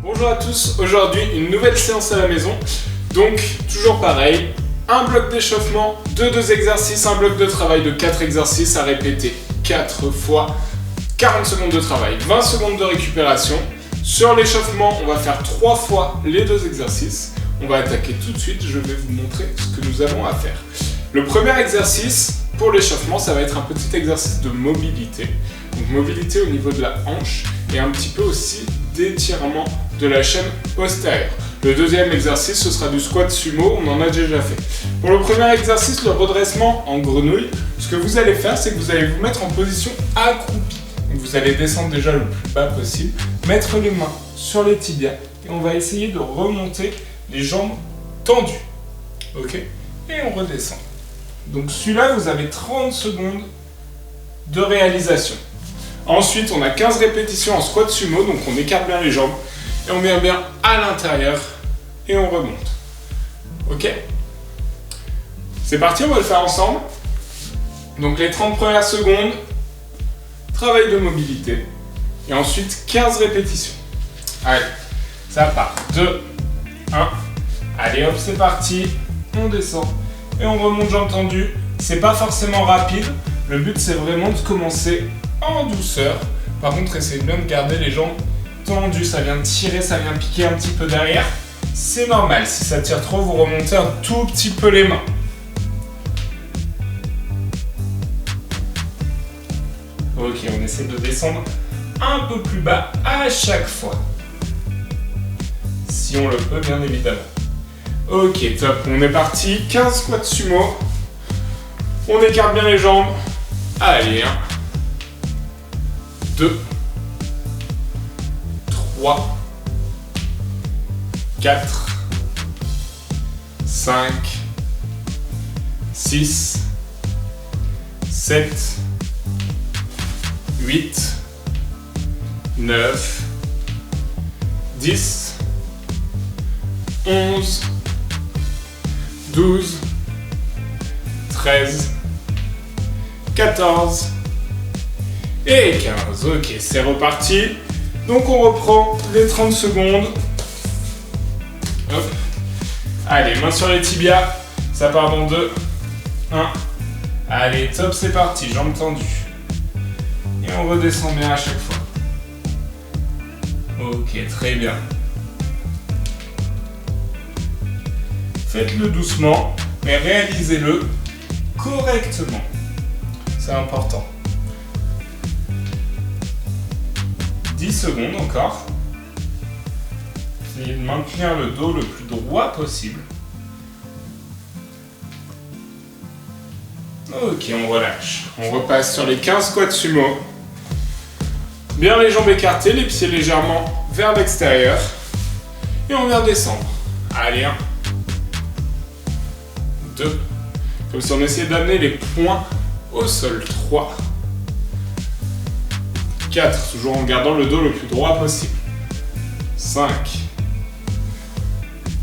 Bonjour à tous, aujourd'hui une nouvelle séance à la maison. Donc toujours pareil, un bloc d'échauffement de 2 exercices, un bloc de travail de 4 exercices à répéter 4 fois 40 secondes de travail, 20 secondes de récupération. Sur l'échauffement, on va faire 3 fois les 2 exercices. On va attaquer tout de suite, je vais vous montrer ce que nous avons à faire. Le premier exercice pour l'échauffement, ça va être un petit exercice de mobilité. Donc mobilité au niveau de la hanche et un petit peu aussi d'étirement de la chaîne postérieure. Le deuxième exercice, ce sera du squat sumo, on en a déjà fait. Pour le premier exercice, le redressement en grenouille, ce que vous allez faire, c'est que vous allez vous mettre en position accroupie. Donc vous allez descendre déjà le plus bas possible, mettre les mains sur les tibias et on va essayer de remonter les jambes tendues. Ok ? Et on redescend. Donc celui-là, vous avez 30 secondes de réalisation. Ensuite, on a 15 répétitions en squat sumo, donc on écarte bien les jambes et on vient bien à l'intérieur et on remonte. Ok ? C'est parti, on va le faire ensemble. Donc les 30 premières secondes, travail de mobilité et ensuite 15 répétitions. Allez, ça part. 2, 1, allez hop, c'est parti, on descend et on remonte jambes tendues. C'est pas forcément rapide, le but c'est vraiment de commencer en douceur. Par contre, essayez bien de garder les jambes tendues. Ça vient tirer, ça vient piquer un petit peu derrière. C'est normal. Si ça tire trop, vous remontez un tout petit peu les mains. Ok, on essaie de descendre un peu plus bas à chaque fois. Si on le peut, bien évidemment. Ok, top. On est parti. 15 squats sumo. On écarte bien les jambes. Allez, 1. 2, 3, 4, 5, 6, 7, 8, 9, 10, 11, 12, 13, 14, et 15, ok, c'est reparti. Donc on reprend les 30 secondes. Hop. Allez, main sur les tibias. Ça part dans 2, 1. Allez, top, c'est parti, jambes tendues. Et on redescend bien à chaque fois. Ok, très bien. Faites-le doucement, mais réalisez-le correctement. C'est important. 10 secondes encore. Essayez de maintenir le dos le plus droit possible. Ok, on relâche. On repasse sur les 15 squats sumo. Bien les jambes écartées, les pieds légèrement vers l'extérieur. Et on vient descendre. Allez, 1, 2. Comme si on essayait d'amener les poings au sol. 3. 4, toujours en gardant le dos le plus droit possible. 5,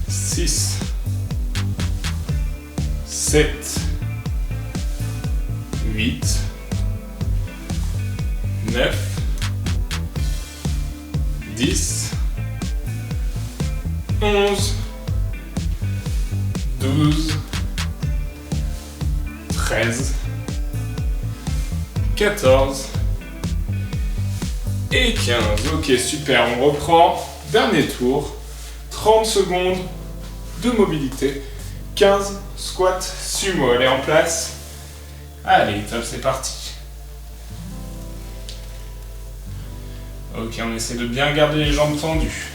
6, 7, 8, 9, 10, 11, 12, 13, 14, et 15. Ok, super, on reprend. Dernier tour. 30 secondes de mobilité. 15 squats sumo. Elle est en place. Allez, top, c'est parti. Ok, on essaie de bien garder les jambes tendues.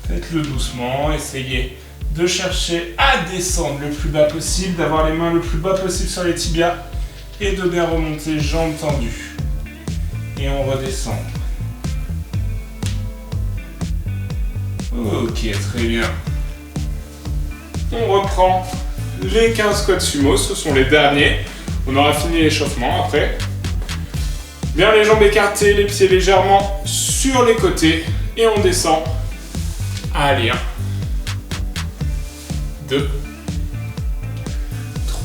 Faites-le doucement, essayez de chercher à descendre le plus bas possible, d'avoir les mains le plus bas possible sur les tibias et de bien remonter jambes tendues. Et on redescend. Ok, très bien. On reprend les 15 squats sumo, ce sont les derniers. On aura fini l'échauffement après. Bien les jambes écartées, les pieds légèrement sur les côtés et on descend. Allez, 1, 2,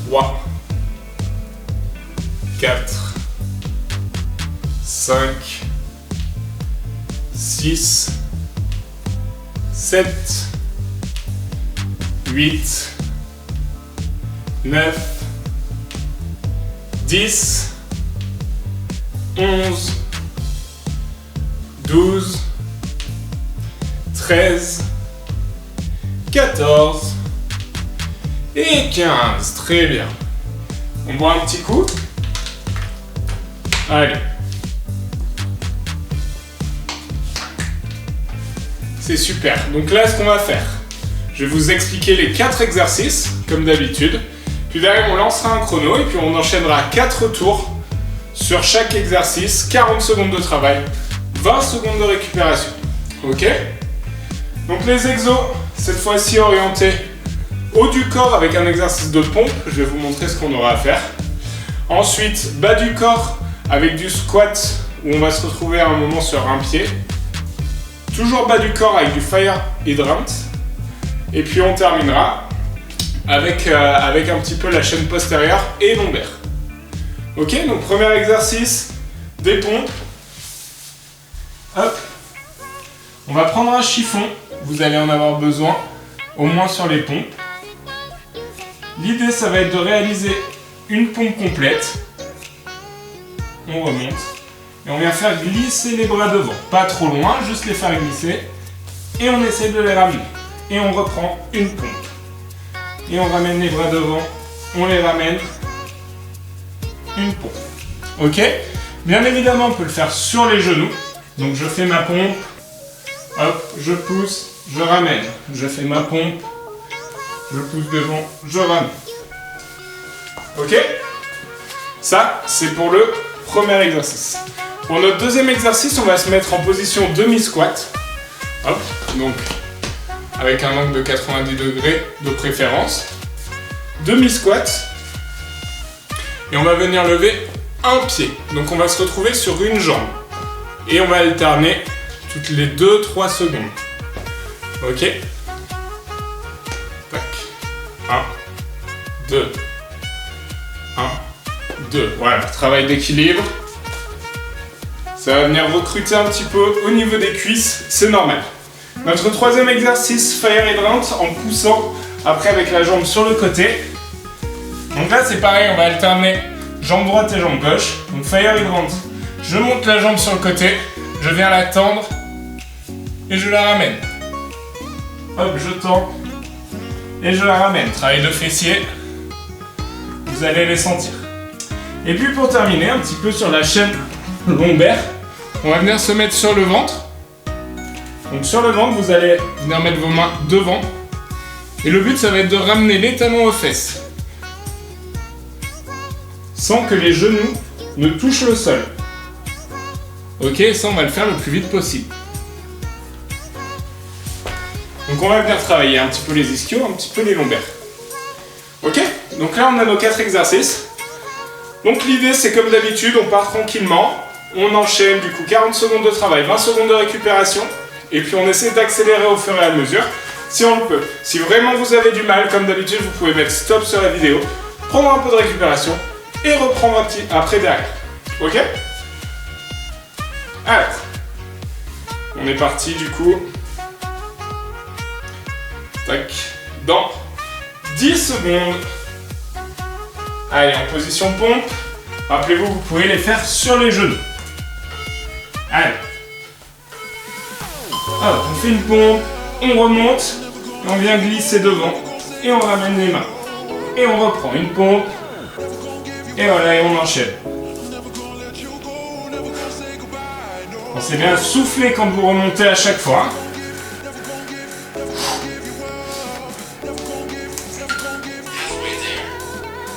3, 4, 5, 6, 7, 8, 9, 10, 11, 12, 13, 14 et 15. Très bien. On boit un petit coup. Allez. C'est super. Donc là, ce qu'on va faire, je vais vous expliquer les 4 exercices, comme d'habitude. Puis derrière, on lancera un chrono et puis on enchaînera 4 tours sur chaque exercice, 40 secondes de travail, 20 secondes de récupération. Ok? Donc les exos, cette fois-ci orientés haut du corps avec un exercice de pompe. Je vais vous montrer ce qu'on aura à faire. Ensuite, bas du corps avec du squat où on va se retrouver à un moment sur un pied. Toujours bas du corps avec du fire hydrant. Et puis on terminera avec un petit peu la chaîne postérieure et lombaire. Ok, donc premier exercice, des pompes. Hop. On va prendre un chiffon, vous allez en avoir besoin, au moins sur les pompes. L'idée, ça va être de réaliser une pompe complète. On remonte. Et on vient faire glisser les bras devant. Pas trop loin, juste les faire glisser. Et on essaie de les ramener. Et on reprend une pompe. Et on ramène les bras devant. On les ramène. Une pompe. Ok? Bien évidemment, on peut le faire sur les genoux. Donc je fais ma pompe. Hop, je pousse, je ramène. Je fais ma pompe. Je pousse devant, je ramène. Ok? Ça, c'est pour le premier exercice. Pour notre deuxième exercice, on va se mettre en position demi-squat. Hop, donc avec un angle de 90 degrés de préférence. Demi-squat. Et on va venir lever un pied. Donc on va se retrouver sur une jambe. Et on va alterner toutes les 2-3 secondes. Ok? Tac. 1, 2. 1, 2. Voilà, travail d'équilibre. Ça va venir recruter un petit peu au niveau des cuisses, c'est normal. Notre troisième exercice, fire hydrant, en poussant après avec la jambe sur le côté. Donc là c'est pareil, on va alterner jambe droite et jambe gauche. Donc fire hydrant, je monte la jambe sur le côté, je viens la tendre et je la ramène. Hop, je tends et je la ramène. Travail de fessier, vous allez les sentir. Et puis pour terminer, un petit peu sur la chaîne lombaire, on va venir se mettre sur le ventre. Donc sur le ventre, vous allez venir mettre vos mains devant. Et le but, ça va être de ramener les talons aux fesses, sans que les genoux ne touchent le sol. Ok, ça on va le faire le plus vite possible. Donc on va venir travailler un petit peu les ischios, un petit peu les lombaires. Ok, donc là on a nos 4 exercices. Donc l'idée c'est comme d'habitude, on part tranquillement, on enchaîne du coup 40 secondes de travail, 20 secondes de récupération, et puis on essaie d'accélérer au fur et à mesure, si on le peut. Si vraiment vous avez du mal, comme d'habitude, vous pouvez mettre stop sur la vidéo, prendre un peu de récupération, et reprendre un petit après derrière. Ok? Alors, on est parti du coup. Tac. Dans 10 secondes. Allez, en position pompe. Rappelez-vous, vous pouvez les faire sur les genoux. Allez. Hop, on fait une pompe, on remonte, et on vient glisser devant, et on ramène les mains. Et on reprend une pompe, et voilà, et on enchaîne. Pensez bien à souffler quand vous remontez à chaque fois.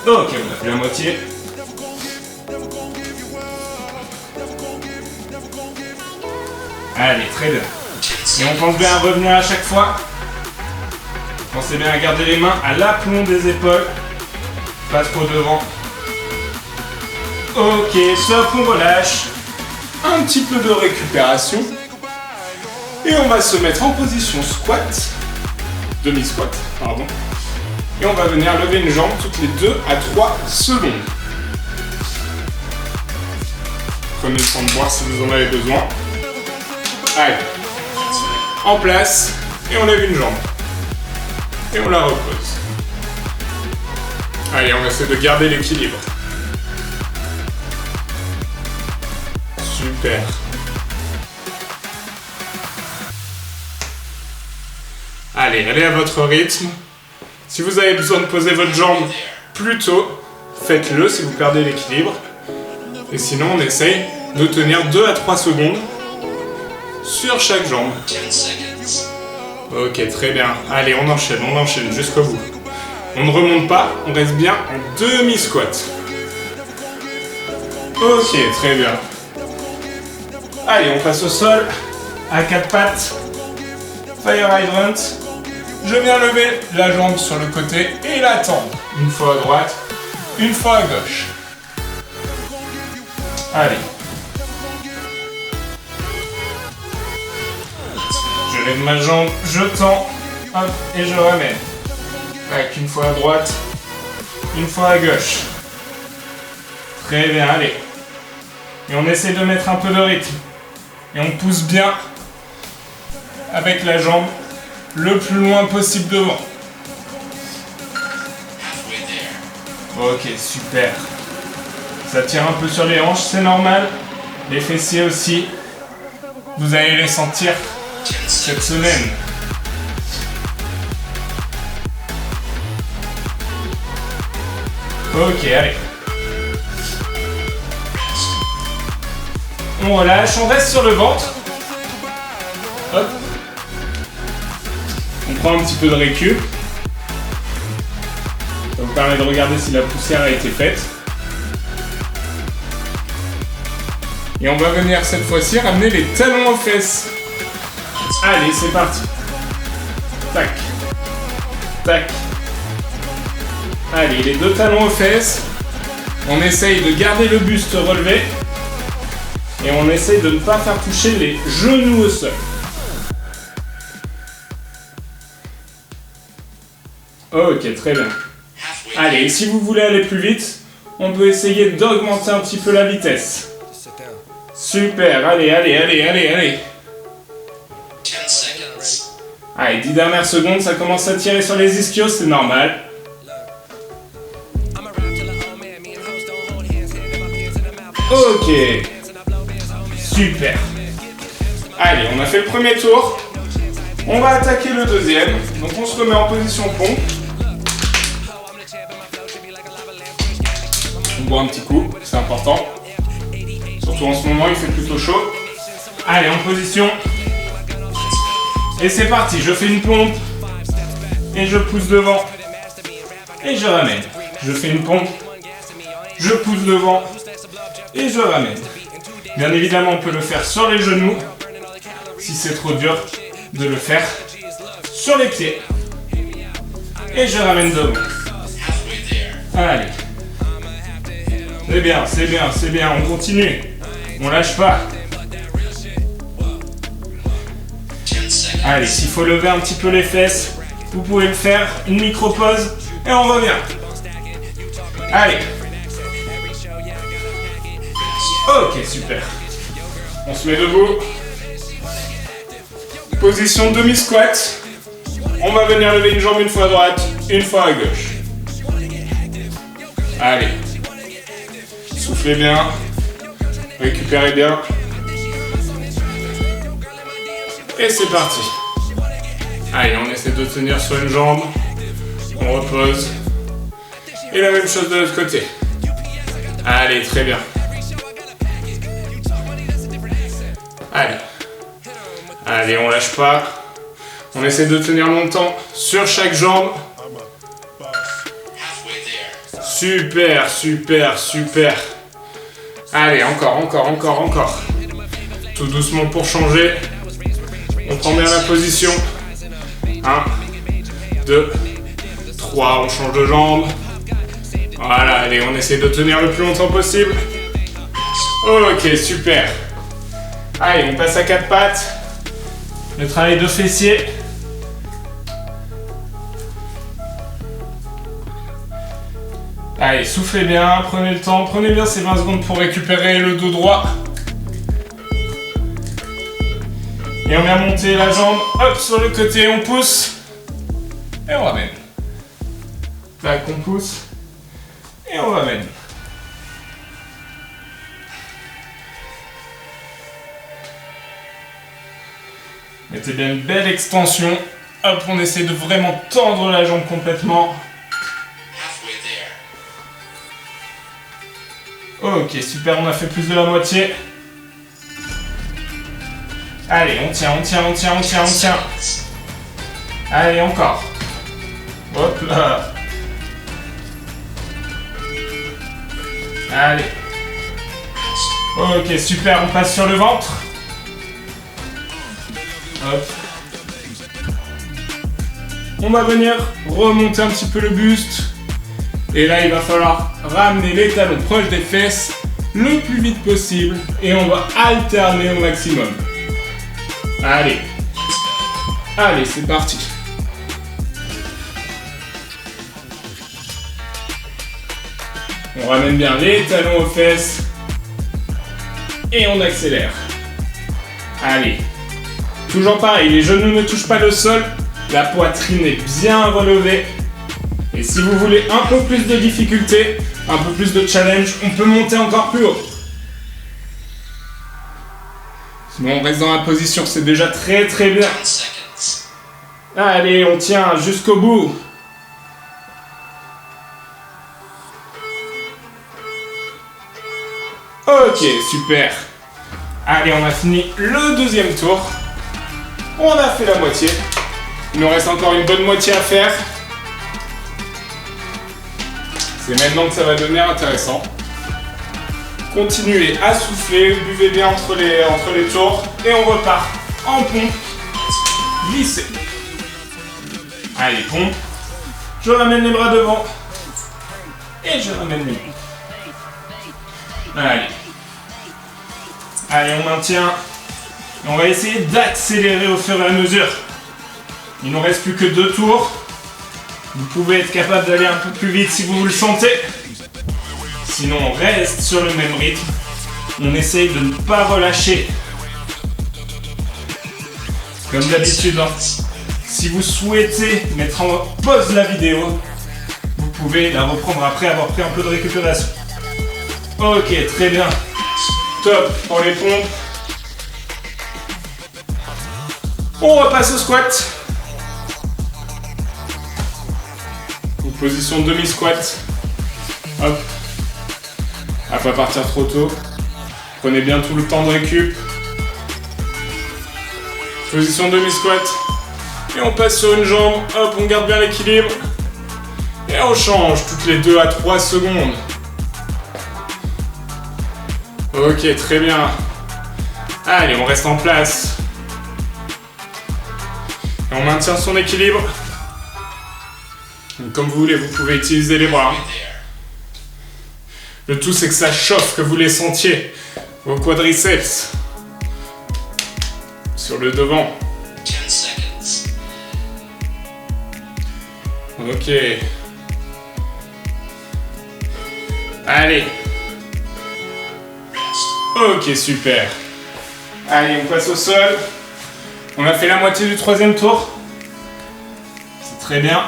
Ok, on a fait la moitié. Allez, très bien. Et on pense bien à revenir à chaque fois. Pensez bien à garder les mains à l'aplomb des épaules. Pas trop devant. Ok, stop, on relâche. Un petit peu de récupération. Et on va se mettre en position squat. Demi-squat, pardon. Et on va venir lever une jambe toutes les 2 à 3 secondes. Prenez le temps de boire si vous en avez besoin. Allez, en place, et on lève une jambe. Et on la repose. Allez, on essaie de garder l'équilibre. Super. Allez, allez à votre rythme. Si vous avez besoin de poser votre jambe plus tôt, faites-le si vous perdez l'équilibre. Et sinon, on essaye de tenir 2 à 3 secondes sur chaque jambe. Ok, très bien. Allez, on enchaîne jusqu'au bout. On ne remonte pas, on reste bien en demi-squat. Ok, très bien. Allez, on passe au sol, à 4 pattes. Fire hydrant. Je viens lever la jambe sur le côté et la tendre. Une fois à droite, une fois à gauche. Allez. Je lève ma jambe, je tends, hop, et je ramène. Avec une fois à droite, une fois à gauche. Très bien, allez. Et on essaie de mettre un peu de rythme. Et on pousse bien avec la jambe le plus loin possible devant. Ok, super. Ça tire un peu sur les hanches, c'est normal. Les fessiers aussi. Vous allez les sentir cette semaine. Ok, allez. On relâche, on reste sur le ventre. Hop. On prend un petit peu de récup. Ça vous permet de regarder si la poussière a été faite. Et on va venir cette fois-ci ramener les talons aux fesses. Allez, c'est parti. Tac. Tac. Allez, les 2 talons aux fesses. On essaye de garder le buste relevé. Et on essaye de ne pas faire toucher les genoux au sol. Ok, très bien. Allez, si vous voulez aller plus vite, on peut essayer d'augmenter un petit peu la vitesse. Super, allez. Allez, 10 dernières secondes, ça commence à tirer sur les ischios, c'est normal. Ok. Super. Allez, on a fait le premier tour. On va attaquer le deuxième. Donc on se remet en position pompe. On boit un petit coup, c'est important. Surtout en ce moment, il fait plutôt chaud. Allez, en position. Et c'est parti, je fais une pompe. Et je pousse devant. Et je ramène. Je fais une pompe. Je pousse devant. Et je ramène. Bien évidemment, on peut le faire sur les genoux. Si c'est trop dur de le faire sur les pieds. Et je ramène devant. Allez. C'est bien. On continue. On lâche pas. Allez, s'il faut lever un petit peu les fesses, vous pouvez le faire. Une micro-pause et on revient. Allez. Ok, super. On se met debout. Position demi-squat. On va venir lever une jambe une fois à droite, une fois à gauche. Allez. Soufflez bien. Récupérez bien. Et c'est parti. Allez, on essaie de tenir sur une jambe. On repose. Et la même chose de l'autre côté. Allez, très bien. Allez, on lâche pas. On essaie de tenir longtemps sur chaque jambe. Super. Allez, encore. Tout doucement pour changer. On prend bien la position. 1, 2, 3, on change de jambe. Voilà, allez, on essaie de tenir le plus longtemps possible. Ok, super. Allez, on passe à 4 pattes. Le travail de fessier. Allez, soufflez bien, prenez le temps, prenez bien ces 20 secondes pour récupérer le dos droit Et on vient monter la jambe, hop, sur le côté, on pousse. Et on ramène. Tac, on pousse. Et on ramène. Mettez bien une belle extension. Hop, on essaie de vraiment tendre la jambe complètement. Ok, super, on a fait plus de la moitié. Allez, on tient. Allez, encore. Hop là. Allez. Ok, super, on passe sur le ventre. Hop. On va venir remonter un petit peu le buste. Et là, il va falloir ramener les talons proches des fesses le plus vite possible. Et on va alterner au maximum. Allez. Allez, c'est parti. On ramène bien les talons aux fesses. Et on accélère. Allez. Toujours pareil, les genoux ne touchent pas le sol. La poitrine est bien relevée. Et si vous voulez un peu plus de difficulté, un peu plus de challenge, on peut monter encore plus haut. Sinon on reste dans la position, c'est déjà très bien. Allez, on tient jusqu'au bout. Ok, super. Allez, on a fini le deuxième tour. On a fait la moitié. Il nous reste encore une bonne moitié à faire. C'est maintenant que ça va devenir intéressant. Continuez à souffler, buvez bien entre les tours. Et on repart en pompe. Glissez. Allez, pompe. Je ramène les bras devant. Et je ramène les mains. Allez. Allez, on maintient. Et on va essayer d'accélérer au fur et à mesure. Il ne nous reste plus que 2 tours. Vous pouvez être capable d'aller un peu plus vite si vous le sentez. Sinon, on reste sur le même rythme. On essaye de ne pas relâcher. Comme d'habitude, hein. Si vous souhaitez mettre en pause la vidéo, vous pouvez la reprendre après avoir pris un peu de récupération. Ok, très bien. Top pour les pompes. On repasse au squat. Position demi-squat. Hop. À pas partir trop tôt. Prenez bien tout le temps de récup. Position demi-squat. Et on passe sur une jambe. Hop, on garde bien l'équilibre. Et on change toutes les 2 à 3 secondes. Ok, très bien. Allez, on reste en place. Et on maintient son équilibre. Comme vous voulez, vous pouvez utiliser les bras. Le tout, c'est que ça chauffe, que vous les sentiez. Vos quadriceps. Sur le devant. Ok. Allez. Ok, super. Allez, on passe au sol. On a fait la moitié du 3e tour. C'est très bien.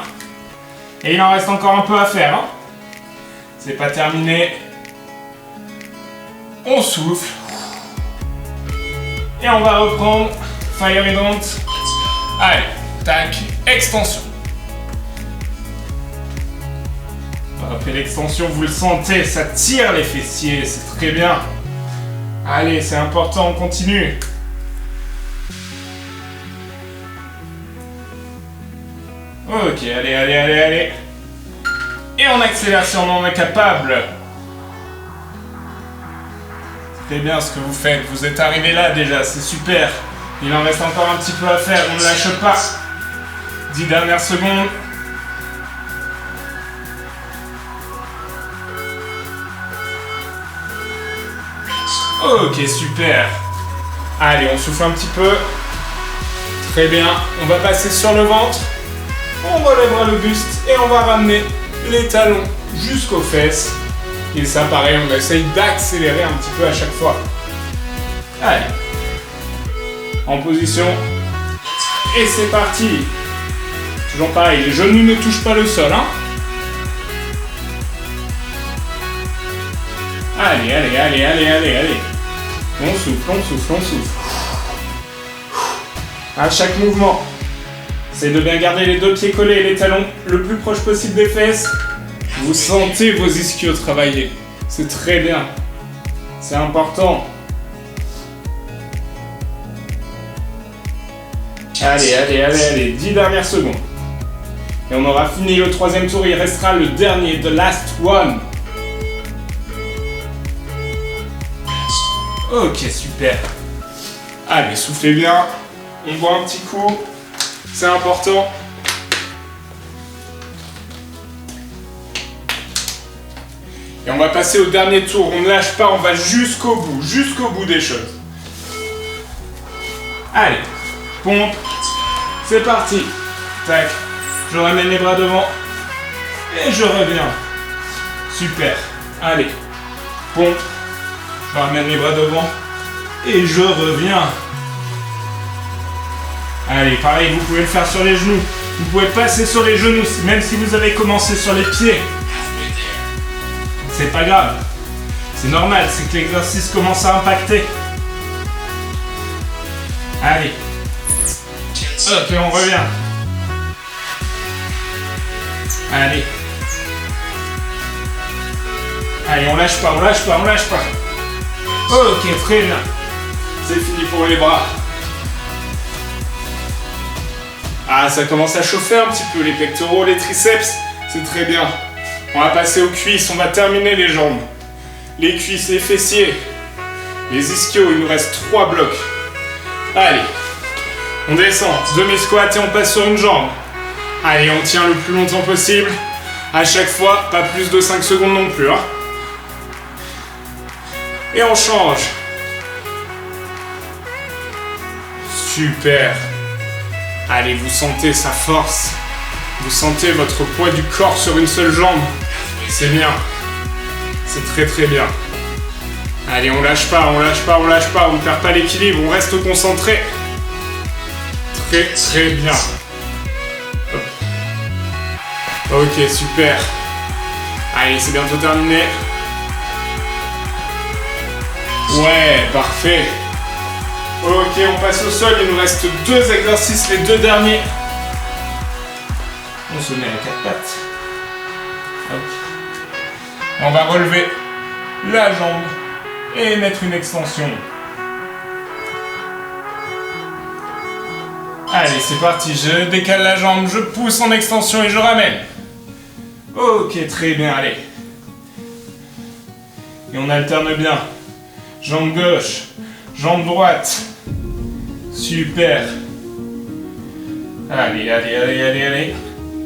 Et il en reste encore un peu à faire. Hein. C'est pas terminé. On souffle. Et on va reprendre. Fire it on. Allez, tac, extension. Après l'extension, vous le sentez, ça tire les fessiers, c'est très bien. Allez, c'est important, on continue. Ok, allez. Et on accélère si on en est capable. C'est bien ce que vous faites, vous êtes arrivé là déjà, c'est super. Il en reste encore un petit peu à faire, on ne lâche pas. 10 dernières secondes. Ok, super. Allez, on souffle un petit peu. Très bien, on va passer sur le ventre. On relèvera le buste et on va ramener les talons jusqu'aux fesses. Et ça, pareil, on essaye d'accélérer un petit peu à chaque fois. Allez. En position. Et c'est parti. Toujours pareil, les genoux ne touchent pas le sol. Hein. Allez, allez, allez, allez, allez, allez. On souffle, on souffle, on souffle. À chaque mouvement, essayez de bien garder les deux pieds collés et les talons le plus proche possible des fesses. Vous sentez vos ischios travailler. C'est très bien. C'est important. Allez, allez, allez, allez. 10 dernières secondes. Et on aura fini le troisième tour. Il restera le dernier, the last one. Ok, super. Allez, soufflez bien. On boit un petit coup. C'est important. Et on va passer au dernier tour. On ne lâche pas, on va jusqu'au bout des choses. Allez, pompe. C'est parti. Tac. Je ramène les bras devant. Et je reviens. Super. Allez. Pompe. Je ramène les bras devant. Et je reviens. Allez, pareil, vous pouvez le faire sur les genoux. Vous pouvez passer sur les genoux, même si vous avez commencé sur les pieds. C'est pas grave. C'est normal, c'est que l'exercice commence à impacter. Allez. Hop, et on revient. Allez. Allez, on lâche pas, on lâche pas, on lâche pas. Ok, très bien. C'est fini pour les bras. Ah, ça commence à chauffer un petit peu, les pectoraux, les triceps. C'est très bien. On va passer aux cuisses, on va terminer les jambes. Les cuisses, les fessiers. Les ischios, il nous reste 3 blocs. Allez. On descend, demi-squat et on passe sur une jambe. Allez, on tient le plus longtemps possible. À chaque fois, pas plus de 5 secondes non plus. Hein. Et on change. Super. Allez, vous sentez sa force. Vous sentez votre poids du corps sur une seule jambe. C'est bien. C'est très très bien. Allez, on lâche pas, on lâche pas, on lâche pas. On ne perd pas l'équilibre, on reste concentré. Très très bien. Hop. Ok, super. Allez, c'est bientôt terminé. Ouais, parfait. Ok, on passe au sol. Il nous reste 2 exercices, les 2 derniers. On se met à 4 pattes. Hop. On va relever la jambe et mettre une extension. Allez, c'est parti. Je décale la jambe, je pousse en extension et je ramène. Ok, très bien, allez. Et on alterne bien. Jambe gauche, jambe droite. Super. Allez, allez, allez, allez, allez.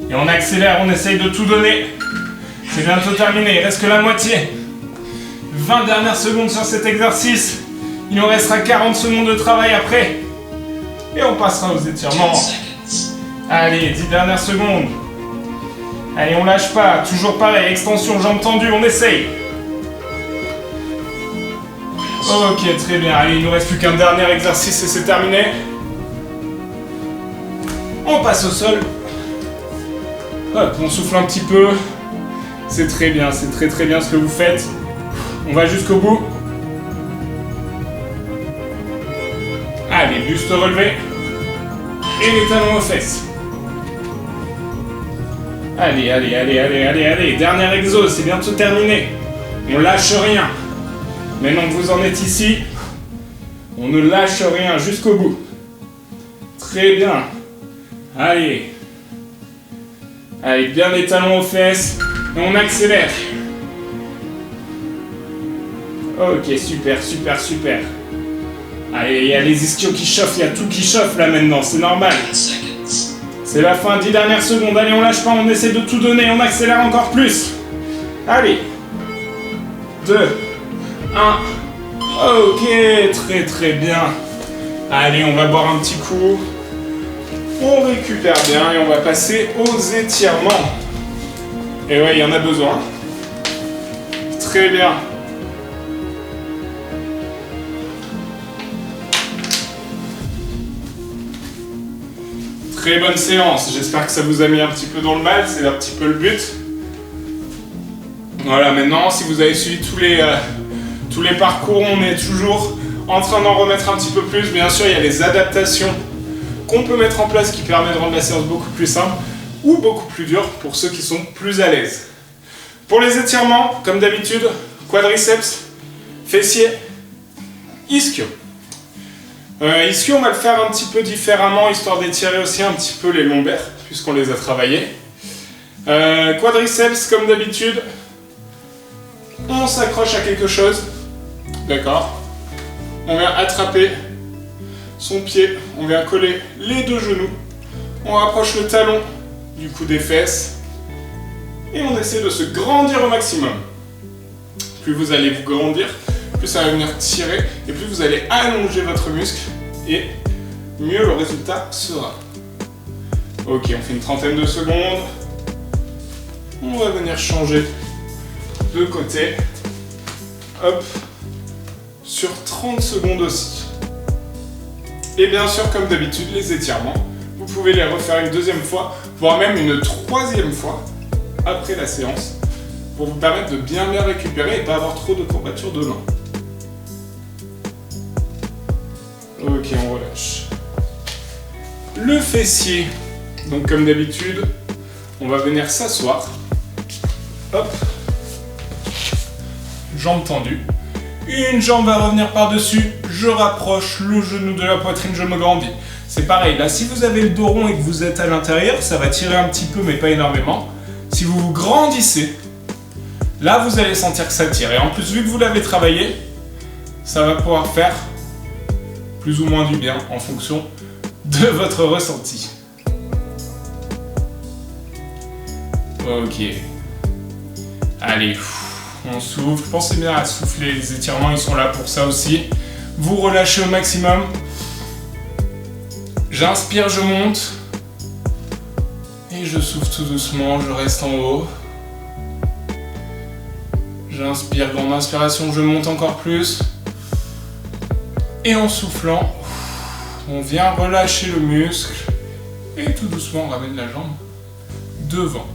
Et on accélère, on essaye de tout donner. C'est bientôt terminé, il reste que la moitié. 20 dernières secondes sur cet exercice. Il nous restera 40 secondes de travail après. Et on passera aux étirements. Allez, 10 dernières secondes. Allez, on lâche pas. Toujours pareil, extension, jambes tendues, on essaye. Ok, très bien. Allez, il nous reste plus qu'un dernier exercice et c'est terminé. On passe au sol. Hop, on souffle un petit peu. C'est très bien, c'est très très bien ce que vous faites. On va jusqu'au bout. Allez, buste relevé. Et les talons aux fesses. Allez, allez, allez, allez, allez, allez. Dernier exo, c'est bientôt terminé. On lâche rien. Maintenant que vous en êtes ici, on ne lâche rien jusqu'au bout. Très bien. Allez. Allez, bien les talons aux fesses. Et on accélère. Ok, super, super, super. Allez, il y a les ischios qui chauffent, il y a tout qui chauffe là maintenant, c'est normal. C'est la fin, 10 dernières secondes. Allez, on lâche pas, on essaie de tout donner, on accélère encore plus. Allez. 2, 1. Ok, très très bien. Allez, on va boire un petit coup. On récupère bien et on va passer aux étirements. Et ouais, il y en a besoin. Très bien. Très bonne séance, j'espère que ça vous a mis un petit peu dans le mal, c'est un petit peu le but. Voilà, maintenant si vous avez suivi tous les parcours, on est toujours en train d'en remettre un petit peu plus. Bien sûr, il y a les adaptations qu'on peut mettre en place qui permettent de rendre la séance beaucoup plus simple ou beaucoup plus dure pour ceux qui sont plus à l'aise. Pour les étirements, comme d'habitude, quadriceps, fessiers, ischio. Ici, on va le faire un petit peu différemment, histoire d'étirer aussi un petit peu les lombaires, puisqu'on les a travaillés. Quadriceps, comme d'habitude, on s'accroche à quelque chose, d'accord? On vient attraper son pied, on vient coller les deux genoux, on rapproche le talon du cou des fesses, et on essaie de se grandir au maximum. Plus vous allez vous grandir, plus ça va venir tirer, et plus vous allez allonger votre muscle, et mieux le résultat sera. Ok, on fait une trentaine de secondes. On va venir changer de côté. Hop, sur 30 secondes aussi. Et bien sûr, comme d'habitude, les étirements, vous pouvez les refaire une deuxième fois, voire même une troisième fois, après la séance, pour vous permettre de bien récupérer et pas avoir trop de courbatures de main. Ok, on relâche. Le fessier. Donc comme d'habitude, on va venir s'asseoir. Hop. Jambe tendue. Une jambe va revenir par-dessus. Je rapproche le genou de la poitrine, je me grandis. C'est pareil, là si vous avez le dos rond et que vous êtes à l'intérieur, ça va tirer un petit peu mais pas énormément. Si vous vous grandissez, là vous allez sentir que ça tire. Et en plus, vu que vous l'avez travaillé, ça va pouvoir faire plus ou moins du bien en fonction de votre ressenti. Ok. Allez, on souffle. Pensez bien à souffler, les étirements ils sont là pour ça aussi. Vous relâchez au maximum. J'inspire, je monte. Et je souffle tout doucement, je reste en haut. J'inspire, grande inspiration, je monte encore plus. Et en soufflant, on vient relâcher le muscle. Et tout doucement, on ramène la jambe devant.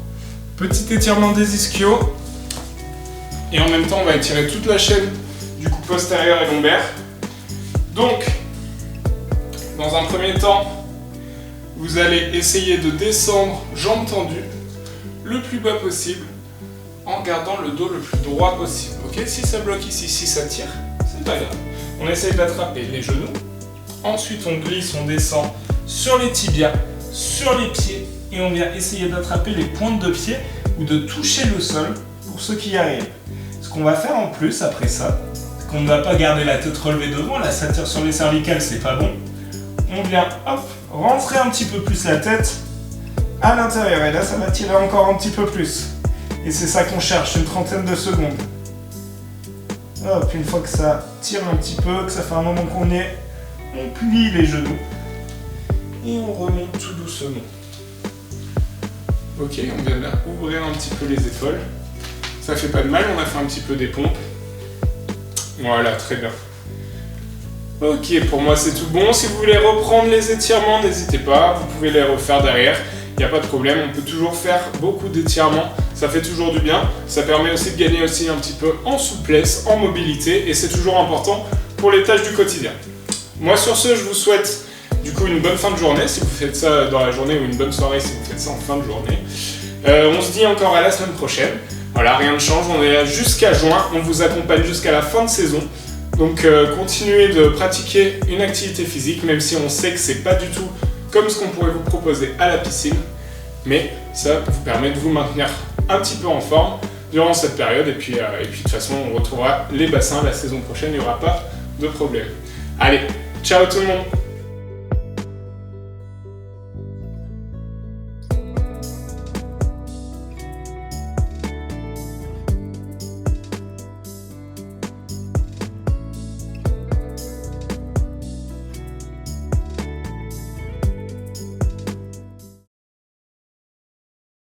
Petit étirement des ischios. Et en même temps, on va étirer toute la chaîne du cou postérieur et lombaire. Donc, dans un premier temps, vous allez essayer de descendre, jambes tendues, le plus bas possible, en gardant le dos le plus droit possible. Ok, si ça bloque ici, si ça tire, c'est pas grave. On essaye d'attraper les genoux. Ensuite, on glisse, on descend sur les tibias, sur les pieds, et on vient essayer d'attraper les pointes de pied ou de toucher le sol pour ceux qui y arrivent. Ce qu'on va faire en plus après ça, c'est qu'on ne va pas garder la tête relevée devant, là ça tire sur les cervicales, c'est pas bon. On vient, hop, rentrer un petit peu plus la tête à l'intérieur, et là ça va tirer encore un petit peu plus. Et c'est ça qu'on cherche, une trentaine de secondes. Hop, une fois que ça tire un petit peu, que ça fait un moment qu'on y est, on plie les genoux et on remonte tout doucement. Ok, on vient là ouvrir un petit peu les épaules. Ça fait pas de mal, on a fait un petit peu des pompes. Voilà, très bien. Ok, pour moi c'est tout bon. Si vous voulez reprendre les étirements, n'hésitez pas, vous pouvez les refaire derrière. Il n'y a pas de problème, on peut toujours faire beaucoup d'étirements. Ça fait toujours du bien. Ça permet aussi de gagner aussi un petit peu en souplesse, en mobilité. Et c'est toujours important pour les tâches du quotidien. Moi sur ce, je vous souhaite du coup une bonne fin de journée si vous faites ça dans la journée, ou une bonne soirée si vous faites ça en fin de journée. On se dit encore à la semaine prochaine. Voilà, rien ne change, on est là jusqu'à juin, on vous accompagne jusqu'à la fin de saison. Donc continuez de pratiquer une activité physique, même si on sait que c'est pas du tout comme ce qu'on pourrait vous proposer à la piscine. Mais ça vous permet de vous maintenir un petit peu en forme durant cette période. Et puis de toute façon, on retrouvera les bassins la saison prochaine, il n'y aura pas de problème. Allez, ciao tout le monde!